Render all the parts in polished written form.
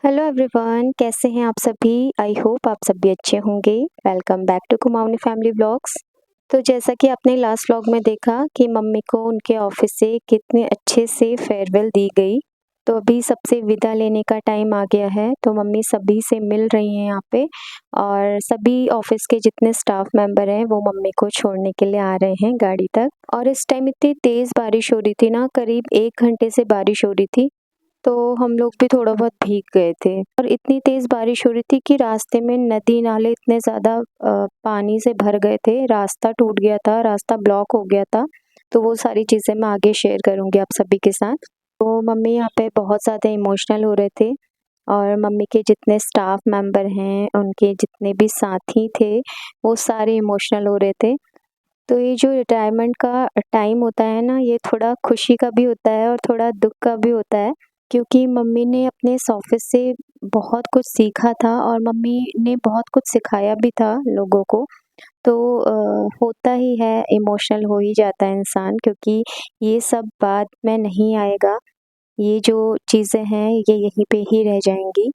Hello everyone, कैसे हैं आप सभी। आई होप आप सभी अच्छे होंगे। Welcome back to Kumaoni family vlogs. तो जैसा कि आपने लास्ट व्लॉग में देखा कि मम्मी को उनके ऑफिस से कितने अच्छे से फेयरवेल दी गई। तो अभी सबसे विदा लेने का टाइम आ गया है, तो मम्मी सभी से मिल रही हैं यहाँ पे। और सभी ऑफिस के जितने स्टाफ मेंबर हैं वो मम्मी को छोड़ने के लिए आ रहे हैं गाड़ी तक। और इस टाइम इतनी तेज़ बारिश हो रही थी ना, करीब 1 घंटे से बारिश हो रही थी। तो हम लोग भी थोड़ा बहुत भीग गए थे और इतनी तेज़ बारिश हो रही थी कि रास्ते में नदी नाले इतने ज़्यादा पानी से भर गए थे, रास्ता टूट गया था, रास्ता ब्लॉक हो गया था। तो वो सारी चीज़ें मैं आगे शेयर करूँगी आप सभी के साथ। तो मम्मी यहाँ पे बहुत ज़्यादा इमोशनल हो रहे थे और मम्मी के जितने स्टाफ मेंबर हैं, उनके जितने भी साथी थे, वो सारे इमोशनल हो रहे थे। तो ये जो रिटायरमेंट का टाइम होता है ना, ये थोड़ा खुशी का भी होता है और थोड़ा दुःख का भी होता है, क्योंकि मम्मी ने अपने इस ऑफिस से बहुत कुछ सीखा था और मम्मी ने बहुत कुछ सिखाया भी था लोगों को। तो होता ही है, इमोशनल हो ही जाता है इंसान, क्योंकि ये सब बाद में नहीं आएगा। ये जो चीज़ें हैं ये यहीं पे ही रह जाएंगी।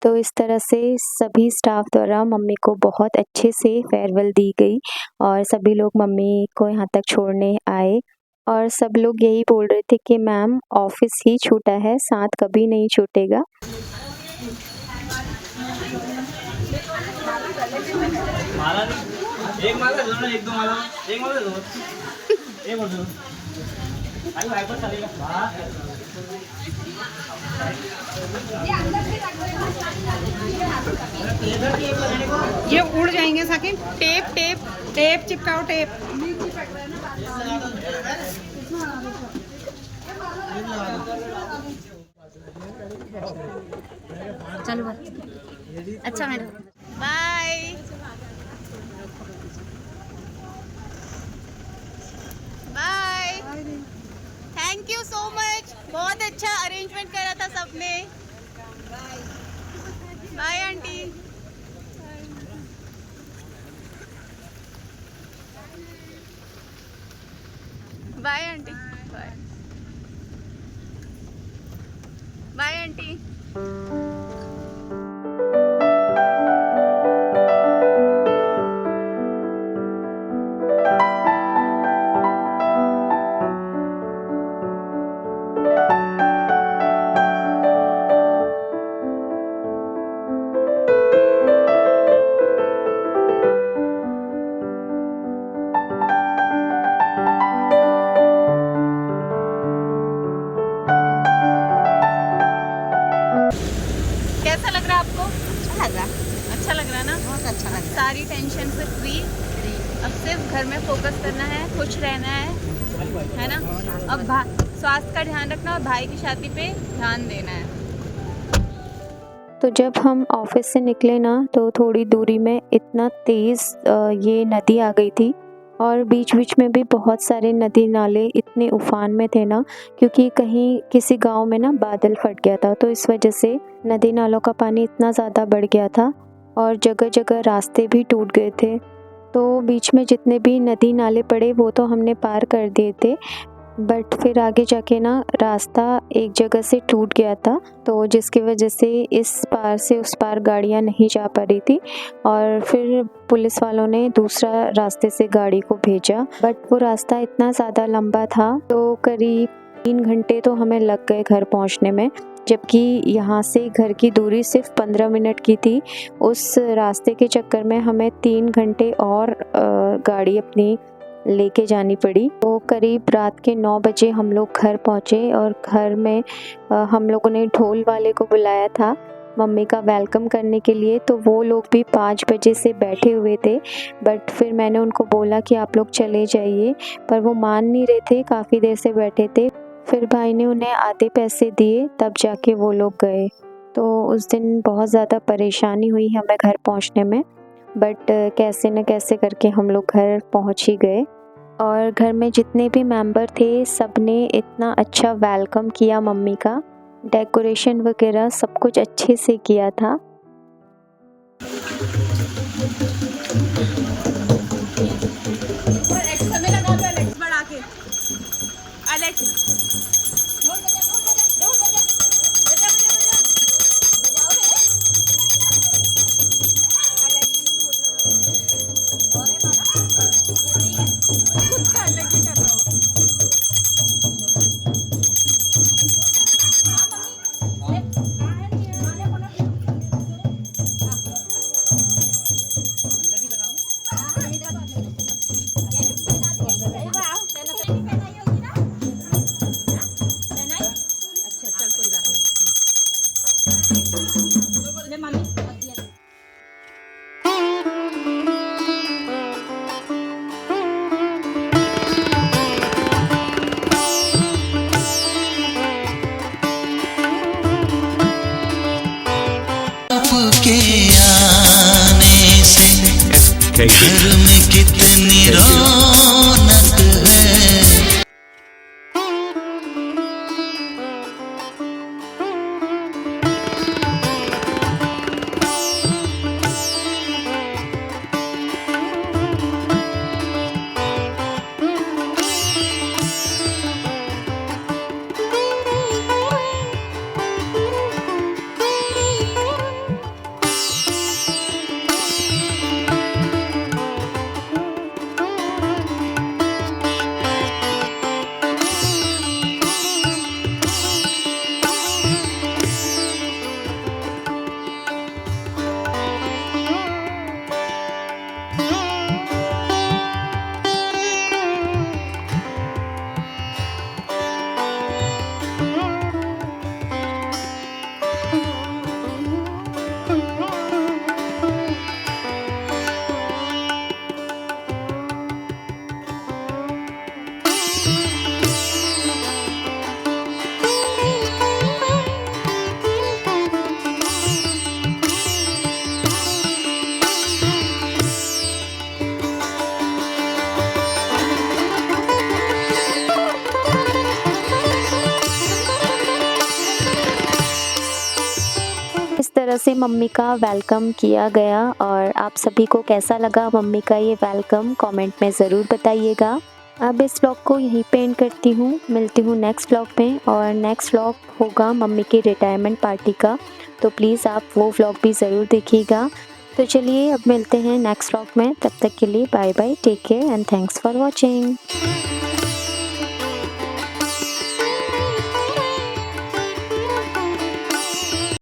तो इस तरह से सभी स्टाफ द्वारा मम्मी को बहुत अच्छे से फेयरवेल दी गई और सभी लोग मम्मी को यहाँ तक छोड़ने आए। और सब लोग यही बोल रहे थे कि मैम, ऑफिस ही छूटा है, साथ कभी नहीं छूटेगा। माला नहीं, एक माला दो ना, एक दो माला, एक माला दो, एक और दो। आई वाइपर चलेगा। ये उड़ जाएंगे साकिब। टेप टेप टेप चिपकाओ, टेप। चलो अच्छा madam, bye bye. Thank you so much, बहुत अच्छा अरेंजमेंट करा था सबने। Bye aunty. Bye aunty. Bye bye aunty. कैसा लग रहा है आपको? अच्छा लग रहा, अच्छा लग रहा है ना? बहुत अच्छा लग रहा। सारी टेंशन से फ्री। अब सिर्फ घर में फोकस करना है, खुश रहना है ना? अब स्वास्थ्य का ध्यान रखना और भाई की शादी पे ध्यान देना है। तो जब हम ऑफिस से निकले ना, तो थोड़ी दूरी में इतना तेज़ ये नदी आ गई थी और बीच बीच में भी बहुत सारे नदी नाले इतने उफान में थे ना, क्योंकि कहीं किसी गांव में ना बादल फट गया था, तो इस वजह से नदी नालों का पानी इतना ज़्यादा बढ़ गया था और जगह जगह रास्ते भी टूट गए थे। तो बीच में जितने भी नदी नाले पड़े वो तो हमने पार कर दिए थे, बट फिर आगे जाके ना रास्ता एक जगह से टूट गया था, तो जिसकी वजह से इस पार से उस पार गाड़ियाँ नहीं जा पा रही थी और फिर पुलिस वालों ने दूसरा रास्ते से गाड़ी को भेजा। बट वो रास्ता इतना ज़्यादा लंबा था, तो करीब 3 घंटे तो हमें लग गए घर पहुंचने में, जबकि यहाँ से घर की दूरी सिर्फ 15 मिनट की थी। उस रास्ते के चक्कर में हमें 3 घंटे और गाड़ी अपनी लेके जानी पड़ी। तो करीब रात के 9 बजे हम लोग घर पहुँचे और घर में हम लोगों ने ढोल वाले को बुलाया था मम्मी का वेलकम करने के लिए। तो वो लोग भी 5 बजे से बैठे हुए थे, बट फिर मैंने उनको बोला कि आप लोग चले जाइए, पर वो मान नहीं रहे थे, काफ़ी देर से बैठे थे। फिर भाई ने उन्हें आधे पैसे दिए, तब जाके वो लोग गए। तो उस दिन बहुत ज़्यादा परेशानी हुई हमें घर पहुँचने में, बट कैसे न कैसे करके हम लोग घर पहुँच ही गए। और घर में जितने भी मेंबर थे सब ने इतना अच्छा वेलकम किया मम्मी का, डेकोरेशन वगैरह सब कुछ अच्छे से किया था। और एक्स्ट्रा खुद का अलग ही कर रहा हो। अच्छा चल कोई बात नहीं। आपके आने से घर में कितनी रौनक है। इस तरह से मम्मी का वेलकम किया गया और आप सभी को कैसा लगा मम्मी का ये वेलकम कमेंट में ज़रूर बताइएगा। अब इस व्लॉग को यहीं पे एंड करती हूँ, मिलती हूँ नेक्स्ट व्लॉग में और नेक्स्ट व्लॉग होगा मम्मी की रिटायरमेंट पार्टी का, तो प्लीज़ आप वो व्लॉग भी ज़रूर देखिएगा। तो चलिए अब मिलते हैं नेक्स्ट व्लॉग में, तब तक के लिए bye bye, take care and thanks for watching.